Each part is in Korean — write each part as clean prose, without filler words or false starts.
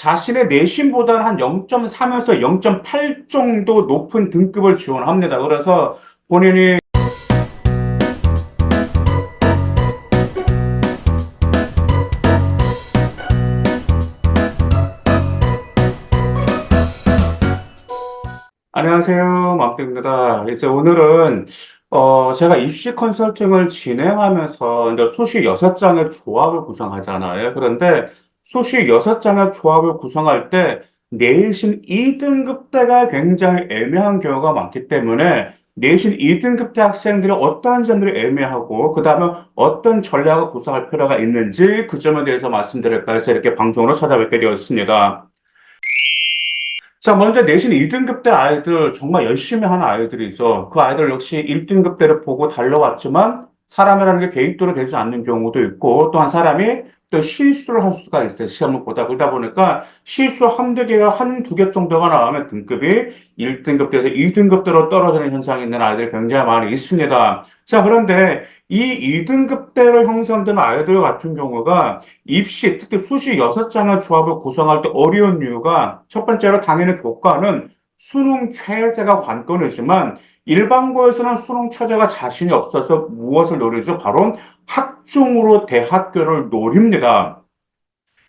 자신의 내신보다는 한 0.3에서 0.8 정도 높은 등급을 지원합니다. 그래서 본인이 안녕하세요. 맘때입니다. 이제 오늘은 제가 입시 컨설팅을 진행하면서 이제 수시 6장의 조합을 구성하잖아요. 그런데 수시 6장의 조합을 구성할 때 내신 2등급대가 굉장히 애매한 경우가 많기 때문에 내신 2등급대 학생들이 어떠한 점들이 애매하고 그다음에 어떤 전략을 구성할 필요가 있는지 그 점에 대해서 말씀드릴까 해서 이렇게 방송으로 찾아뵙게 되었습니다. 자, 먼저 내신 2등급 대 아이들, 정말 열심히 하는 아이들이죠. 그 아이들 역시 1등급 대를 보고 달려왔지만, 사람이라는 게 계획대로 되지 않는 경우도 있고, 또 한 사람이 또 실수를 할 수가 있어요. 시험을 보다. 그러다 보니까 실수 한두 개가 한두 개 정도가 나오면 등급이 1등급대에서 2등급대로 떨어지는 현상이 있는 아이들이 굉장히 많이 있습니다. 자, 그런데 이 2등급대로 형성되는 아이들 같은 경우가 입시, 특히 수시 6장의 조합을 구성할 때 어려운 이유가 첫 번째로 당연히 교과는 수능 최저가 관건이지만 일반고에서는 수능 최저가 자신이 없어서 무엇을 노리죠? 바로 학종으로 대학교를 노립니다.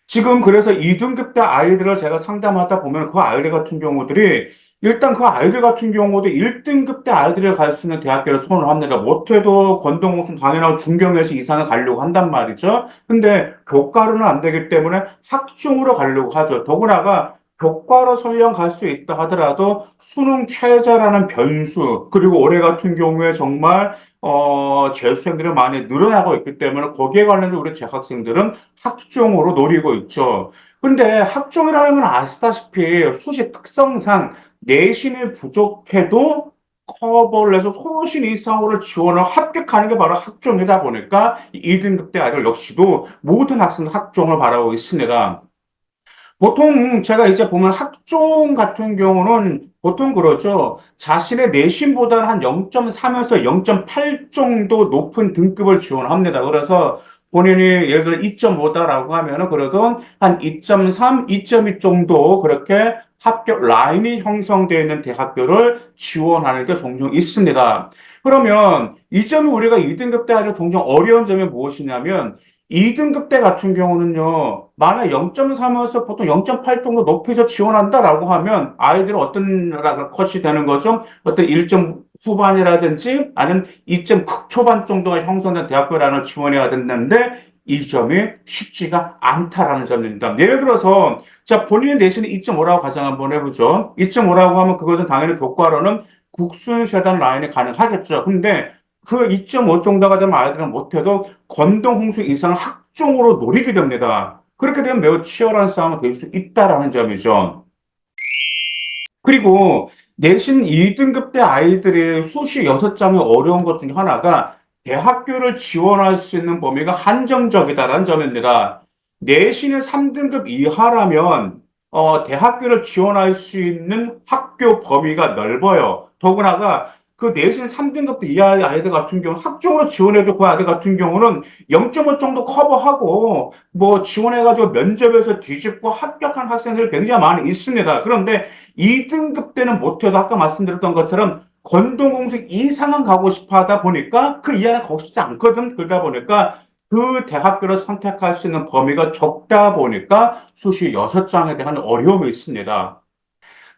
지금 그래서 2등급 대 아이들을 제가 상담하다 보면 그 아이들 같은 경우들이 일단 그 아이들 같은 경우도 1등급 대 아이들이 갈 수 있는 대학교를 선호를 합니다. 못해도 건동우수 당연하고 중경에서 이상을 가려고 한단 말이죠. 근데 교과로는 안 되기 때문에 학종으로 가려고 하죠. 더구나가 교과로 설령 갈 수 있다 하더라도 수능 최저라는 변수, 그리고 올해 같은 경우에 정말 재수생들이 많이 늘어나고 있기 때문에 거기에 관련해서 우리 재학생들은 학종으로 노리고 있죠. 근데 학종이라는 건 아시다시피 수시 특성상 내신이 부족해도 커버를 해서 소신 이상으로 지원을 합격하는 게 바로 학종이다 보니까 2등급 대 아이들 역시도 모든 학생들 학종을 바라고 있습니다. 보통 제가 이제 보면 학종 같은 경우는 보통 그러죠. 자신의 내신보다는 한 0.3에서 0.8 정도 높은 등급을 지원합니다. 그래서 본인이 예를 들어 2.5다라고 하면은 그래도 한 2.3, 2.2 정도 그렇게 합격 라인이 형성되어 있는 대학교를 지원하는 게 종종 있습니다. 그러면 이 점이 우리가 2등급 대 아니라 종종 어려운 점이 무엇이냐면 2등급 대 같은 경우는요, 만약 0.3에서 보통 0.8 정도 높여서 지원한다라고 하면 아이들은 어떤 컷이 되는 거죠? 어떤 1점 후반이라든지 아니면 2점 극초반 정도가 형성된 대학교라는 지원해야 된다는데 이 점이 쉽지가 않다라는 점입니다. 예를 들어서 자 본인의 내신이 2.5라고 가정 한번 해보죠. 2.5라고 하면 그것은 당연히 교과로는 국순세단 라인이 가능하겠죠. 근데 그 2.5 정도가 되면 아이들은 못해도 건동홍수 이상 학종으로 노리게 됩니다. 그렇게 되면 매우 치열한 싸움이 될 수 있다라는 점이죠. 그리고 내신 2등급 대 아이들의 수시 6장의 어려운 것 중에 하나가 대학교를 지원할 수 있는 범위가 한정적이다라는 점입니다. 내신의 3등급 이하라면 대학교를 지원할 수 있는 학교 범위가 넓어요. 더구나가 그 내신 3등급 이하의 아이들 같은 경우는 학종으로 지원해도 그 아이들 같은 경우는 0.5 정도 커버하고 뭐 지원해가지고 면접에서 뒤집고 합격한 학생들이 굉장히 많이 있습니다. 그런데 2등급 때는 못해도 아까 말씀드렸던 것처럼 건동공식 이상은 가고 싶어 하다 보니까 그 이하는 가고 싶지 않거든. 그러다 보니까 그 대학교를 선택할 수 있는 범위가 적다 보니까 수시 6장에 대한 어려움이 있습니다.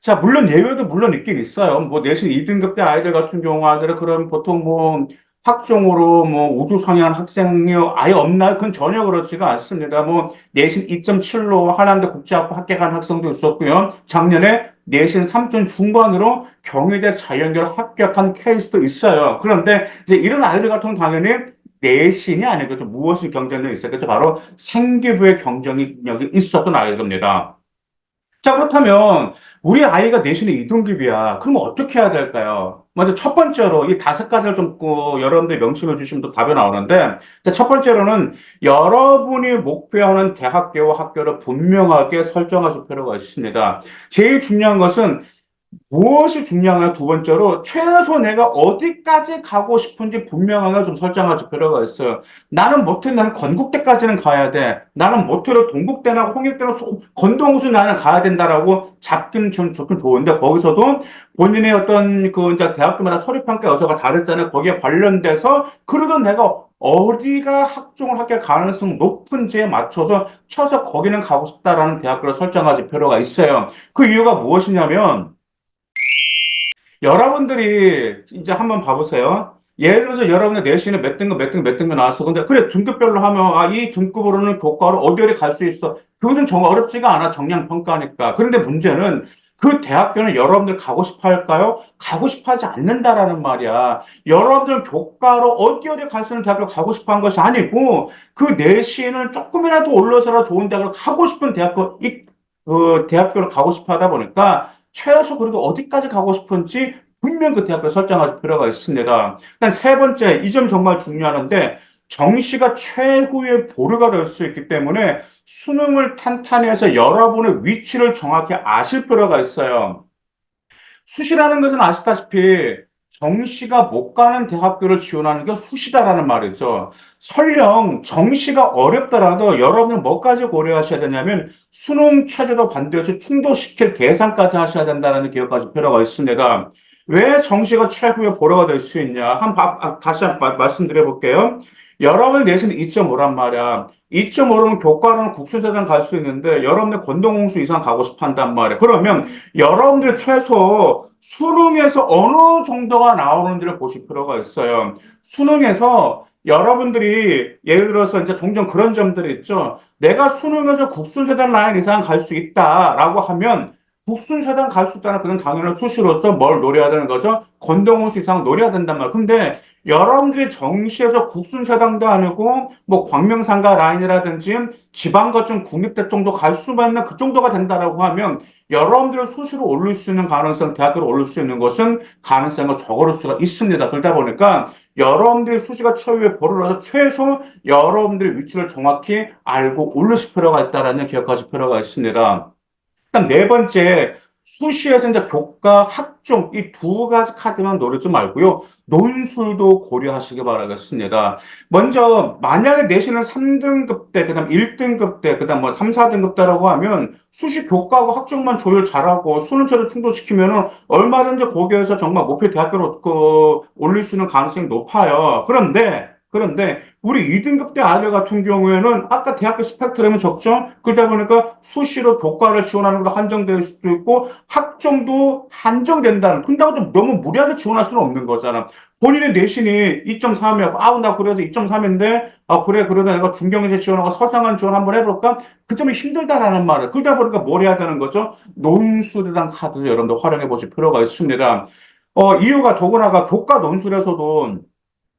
자, 물론 예외도 물론 있긴 있어요. 뭐 내신 2등급 대 아이들 같은 경우는 그럼 보통 뭐 학종으로 뭐 우수 상향 학생이 아예 없나? 그건 전혀 그렇지가 않습니다. 뭐 내신 2.7로 한양대 국제학부 합격한 학생도 있었고요. 작년에 내신 3점 중반으로 경희대 자연계를 합격한 케이스도 있어요. 그런데 이제 이런 아이들 같은 경우는 당연히 내신이 아니겠죠. 무엇이 경쟁력이 있었겠죠. 바로 생기부의 경쟁력이 있었던 아이들입니다. 자, 그렇다면 우리 아이가 내신이 이등급이야. 그러면 어떻게 해야 될까요? 먼저 첫 번째로 이 5가지를 좀 여러분들이 명심해 주시면 또 답이 나오는데 첫 번째로는 여러분이 목표하는 대학교와 학교를 분명하게 설정하실 필요가 있습니다. 제일 중요한 것은 무엇이 중요하냐, 두 번째로, 최소 내가 어디까지 가고 싶은지 분명하게 좀 설정할 필요가 있어요. 나는 건국대까지는 가야 돼. 나는 못해도 동국대나 홍익대나 건동우수 나는 가야 된다라고 잡긴 좀 좋긴 좋은데, 거기서도 본인의 어떤 그 이제 대학교마다 서류평가 요소가 다르잖아요. 거기에 관련돼서, 그래도 내가 어디가 학종을 하게 가능성 높은지에 맞춰서 쳐서 거기는 가고 싶다라는 대학교를 설정할 필요가 있어요. 그 이유가 무엇이냐면, 여러분들이 이제 한번 봐보세요. 예를 들어서 여러분의 내신에 몇 등급, 몇 등급, 몇 등급 나왔어. 근데 그래, 등급별로 하면, 아, 이 등급으로는 교과로 어디 어디 갈 수 있어. 그것은 정말 어렵지가 않아. 정량 평가니까. 그런데 문제는 그 대학교는 여러분들 가고 싶어 할까요? 가고 싶어 하지 않는다라는 말이야. 여러분들 교과로 어디 어디 갈 수 있는 대학교 가고 싶어 한 것이 아니고, 그 내신을 조금이라도 올려서라 좋은 대학을 가고 싶은 그 대학교를 가고 싶어 하다 보니까, 최소 그래도 어디까지 가고 싶은지 분명 그 대학을 설정할 필요가 있습니다. 일단 세 번째, 이 점 정말 중요한데, 정시가 최후의 보루가 될 수 있기 때문에 수능을 탄탄히 해서 여러분의 위치를 정확히 아실 필요가 있어요. 수시라는 것은 아시다시피 정시가 못 가는 대학교를 지원하는 게 수시다라는 말이죠. 설령 정시가 어렵더라도 여러분은 뭐까지 고려하셔야 되냐면 수능 최저도 반드시 충족시킬 계산까지 하셔야 된다는 기억까지 필요가 있습니다. 왜 정시가 최고의 보루가 될 수 있냐? 다시 말씀드려 볼게요. 여러분 내신 2.5란 말이야. 2.5면 교과로는 국수대장 갈 수 있는데 여러분의 건동홍수 이상 가고 싶어 한단 말이야. 그러면 여러분들 최소 수능에서 어느 정도가 나오는지를 보실 필요가 있어요. 수능에서 여러분들이 예를 들어서 이제 종종 그런 점들이 있죠. 내가 수능에서 국순세단 라인 이상 갈 수 있다라고 하면 국순세단 갈 수 있다는 그건 당연한 수시로서 뭘 노려야 되는 거죠? 건동원수 이상 노려야 된단 말이에요. 근데 여러분들이 정시에서 국순세단도 아니고 뭐 광명상가 라인이라든지 지방거점 국립대 정도 갈 수만 있는 그 정도가 된다라고 하면 여러분들을 수시로 올릴 수 있는 가능성, 대학교로 올릴 수 있는 것은 가능성을 적어볼 수가 있습니다. 그러다 보니까 여러분들이 수시가 최후의 보루라서 최소 여러분들의 위치를 정확히 알고 올리실 필요가 있다는 기억하실 필요가 있습니다. 일단 네 번째, 수시에서 이제 교과, 학종 이 두 가지 카드만 노리지 말고요. 논술도 고려하시기 바라겠습니다. 먼저 만약에 내신은 3등급 때, 그다음 1등급 때, 그다음 뭐 3, 4등급 때라고 하면 수시 교과하고 학종만 조율 잘하고 수능처럼 충족시키면은 얼마든지 거기에서 정말 목표 대학교로 올릴 수 있는 가능성이 높아요. 그런데 우리 2등급 대 아이들 같은 경우에는 아까 대학교 스펙트럼이 적죠? 그러다 보니까 수시로 교과를 지원하는 것도 한정될 수도 있고 학종도 한정된다는. 근다고 좀 너무 무리하게 지원할 수는 없는 거잖아. 본인의 내신이 2.3이야. 아우 나 그래서 2.3인데 아 그래 그러다 내가 중경에서 지원하고 서장한 지원 한번 해볼까? 그 점이 힘들다라는 말을. 그러다 보니까 뭘 해야 되는 거죠? 논술이란 카드를 여러분들 활용해 보실 필요가 있습니다. 이유가 더구나가 교과 논술에서도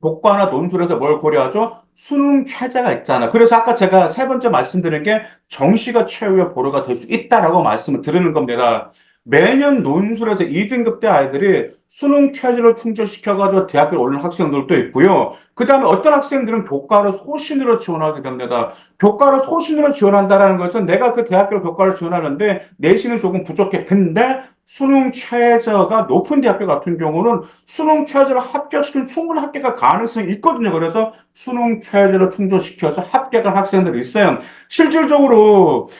교과나 논술에서 뭘 고려하죠? 수능 최저가 있잖아. 그래서 아까 제가 세 번째 말씀드린 게 정시가 최후의 보루가 될 수 있다라고 말씀을 드리는 겁니다. 매년 논술에서 2등급 대 아이들이 수능 최저를 충족시켜가지고 대학교 오는 학생들도 있고요. 그 다음에 어떤 학생들은 교과로 소신으로 지원하게 됩니다. 교과로 소신으로 지원한다는 것은 내가 그 대학교 교과를 지원하는데 내신은 조금 부족해. 근데 수능 최저가 높은 대학교 같은 경우는 수능 최저를 합격시키면 충분히 합격할 가능성이 있거든요. 그래서 수능 최저를 충족시켜서 합격한 학생들이 있어요. 실질적으로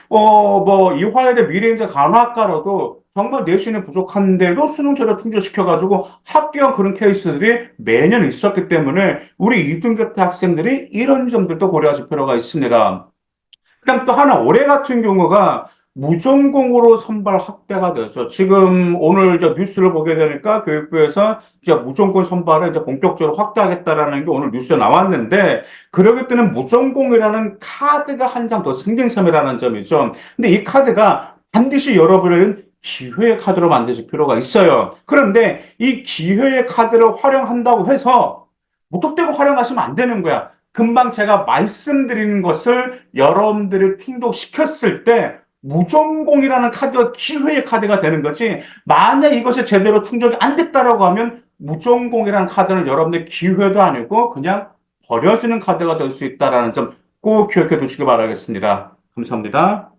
이화여대 미래인재 간호학과로도 정말 내신이 부족한데도 수능 최저 충족시켜가지고 합격한 그런 케이스들이 매년 있었기 때문에 우리 이등급 학생들이 이런 점들도 고려하실 필요가 있습니다. 그다음 또 하나 올해 같은 경우가 무전공으로 선발 확대가 되죠. 지금 오늘 저 뉴스를 보게 되니까 교육부에서 이제 무전공 선발을 이제 본격적으로 확대하겠다라는 게 오늘 뉴스에 나왔는데 그러기 때문에 무전공이라는 카드가 한 장 더 생긴 셈이라는 점이죠. 근데 이 카드가 반드시 여러분은 기회의 카드로 만드실 필요가 있어요. 그런데 이 기회의 카드를 활용한다고 해서 무턱대고 활용하시면 안 되는 거야. 금방 제가 말씀드리는 것을 여러분들이 충족시켰을 때 무전공이라는 카드가 기회의 카드가 되는 거지. 만약 이것이 제대로 충족이 안 됐다라고 하면 무전공이라는 카드는 여러분들 기회도 아니고 그냥 버려지는 카드가 될 수 있다라는 점 꼭 기억해 두시기 바라겠습니다. 감사합니다.